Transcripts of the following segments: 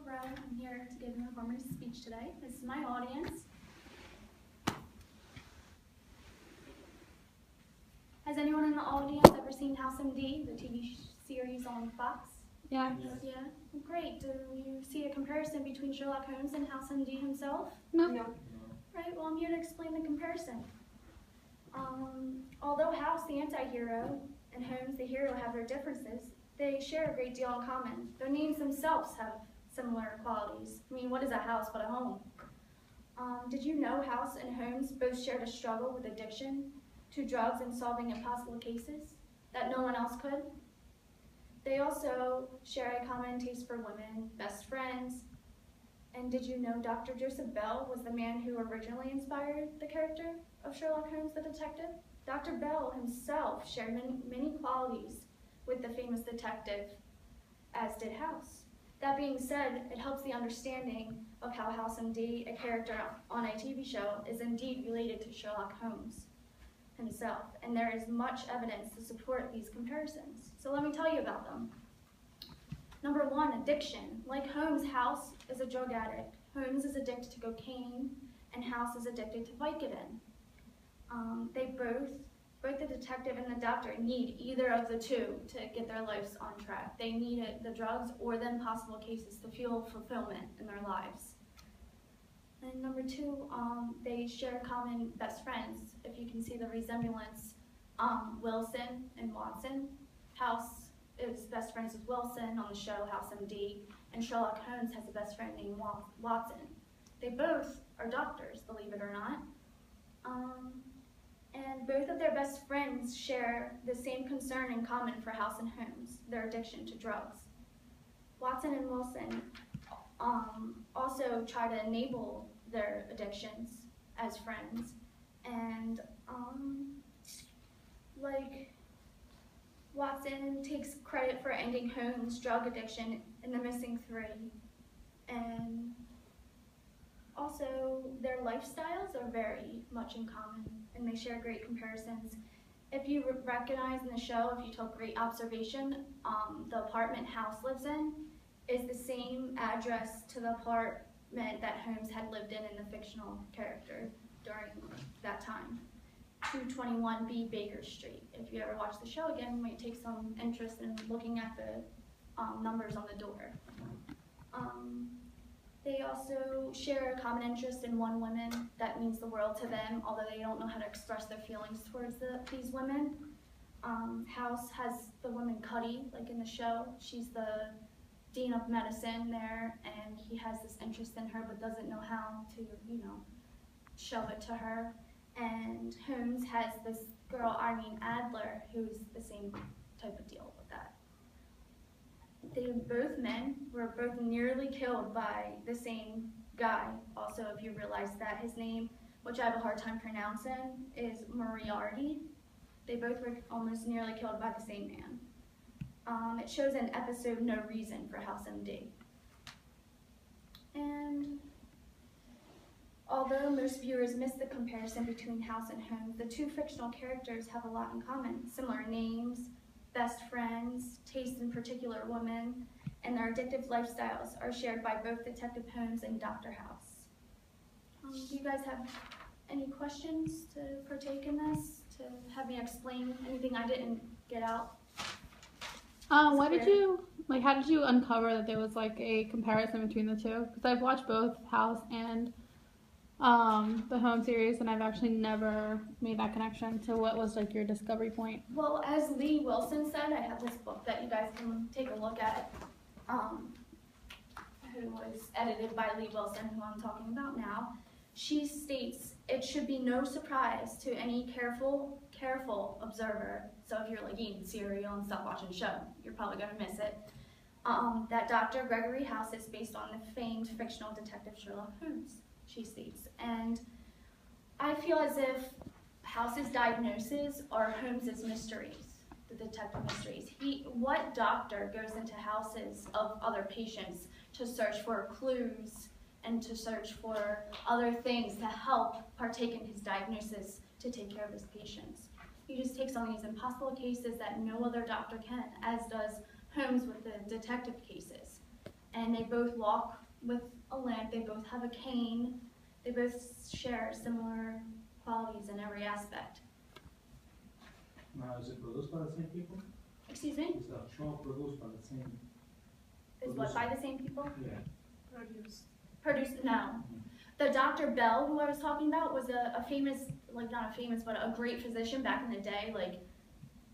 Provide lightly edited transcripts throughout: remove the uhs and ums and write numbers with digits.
Rowe. I'm here to give an informative speech today. This is my audience. Has anyone in the audience ever seen House MD, the TV series on Fox? Yeah. Yeah? Great. Do you see a comparison between Sherlock Holmes and House MD himself? No. Right, well, I'm here to explain the comparison. Although House, the anti-hero, and Holmes, the hero, have their differences, they share a great deal in common. Their names themselves have similar qualities. I mean, what is a house but a home? Did you know House and Holmes both shared a struggle with addiction to drugs and solving impossible cases that no one else could? They also share a common taste for women, best friends. And did you know Dr. Joseph Bell was the man who originally inspired the character of Sherlock Holmes the detective? Dr. Bell himself shared many qualities with the famous detective, as did House. That being said, it helps the understanding of how House MD, a character on a TV show, is indeed related to Sherlock Holmes himself, and there is much evidence to support these comparisons. So let me tell you about them. Number one, addiction. Like Holmes, House is a drug addict. Holmes is addicted to cocaine, and House is addicted to Vicodin. Both the detective and the doctor need either of the two to get their lives on track. They need the drugs or the impossible cases to fuel fulfillment in their lives. And number two, they share common best friends. If you can see the resemblance, Wilson and Watson. House is best friends with Wilson on the show House MD, and Sherlock Holmes has a best friend named Watson. They both are doctors, believe it or not. And both of their best friends share the same concern in common for House and Holmes, their addiction to drugs. Watson and Wilson also try to enable their addictions as friends. And like Watson takes credit for ending Holmes' drug addiction in The Missing Three. And also, their lifestyles are very much in common, and they share great comparisons. If you recognize in the show, if you took great observation, the apartment House lives in is the same address to the apartment that Holmes had lived in the fictional character during that time, 221B Baker Street. If you ever watch the show again, you might take some interest in looking at the numbers on the door. They also share a common interest in one woman that means the world to them, although they don't know how to express their feelings towards these women. House has the woman Cuddy, like in the show. She's the dean of medicine there, and he has this interest in her but doesn't know how to, show it to her. And Holmes has this girl, Irene Adler, who's the same type of deal with that. Both men were both nearly killed by the same guy. Also, if you realize that his name, which I have a hard time pronouncing, is Moriarty. They both were almost nearly killed by the same man. It shows an episode No Reason for House MD. And although most viewers miss the comparison between House and Holmes, the two fictional characters have a lot in common. Similar names, best friends, taste in particular women, and their addictive lifestyles are shared by both Detective Holmes and Dr. House. Do you guys have any questions to partake in this, to have me explain anything I didn't get out? How did you uncover that there was like a comparison between the two? Because I've watched both House and the Home series, and I've actually never made that connection. So what was like your discovery point? Well, as Lee Wilson said, I have this book that you guys can take a look at, who was edited by Lee Wilson, who I'm talking about now. She states, it should be no surprise to any careful observer, so if you're like eating cereal and stuff, watching a show, you're probably gonna miss it, that Dr. Gregory House is based on the famed fictional detective Sherlock Holmes, she states. And I feel as if House's diagnoses are Holmes's mysteries, the detective mysteries. What doctor goes into houses of other patients to search for clues and to search for other things to help partake in his diagnosis to take care of his patients? He just takes on these impossible cases that no other doctor can, as does Holmes with the detective cases. and they both walk with a limp, they both have a cane, they both share similar qualities in every aspect. Now, is it produced by the same people? Excuse me? Is the show produced by the same? Is what, by the same people? Yeah. Produced, no. The Dr. Bell, who I was talking about, was a famous, like not a famous, but a great physician back in the day. Like,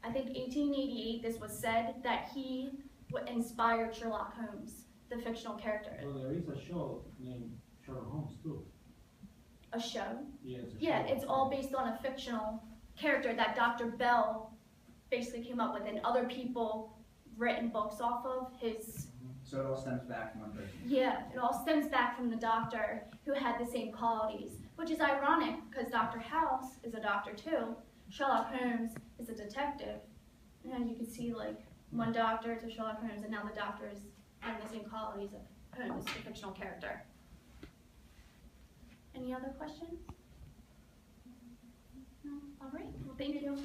I think 1888, this was said, that he inspired Sherlock Holmes, the fictional character. Well, there is a show named Sherlock Holmes too. A show? Yeah, it's a Yeah, show. it's all based on a fictional character that Dr. Bell basically came up with, and other people written books off of his. So it all stems back from one person. Yeah, it all stems back from the doctor who had the same qualities, which is ironic because Dr. House is a doctor too. Sherlock Holmes is a detective. And you can see like one doctor to Sherlock Holmes, and now the doctor is having the same qualities of Holmes, the fictional character. Any other questions? No? All right, well, thank you.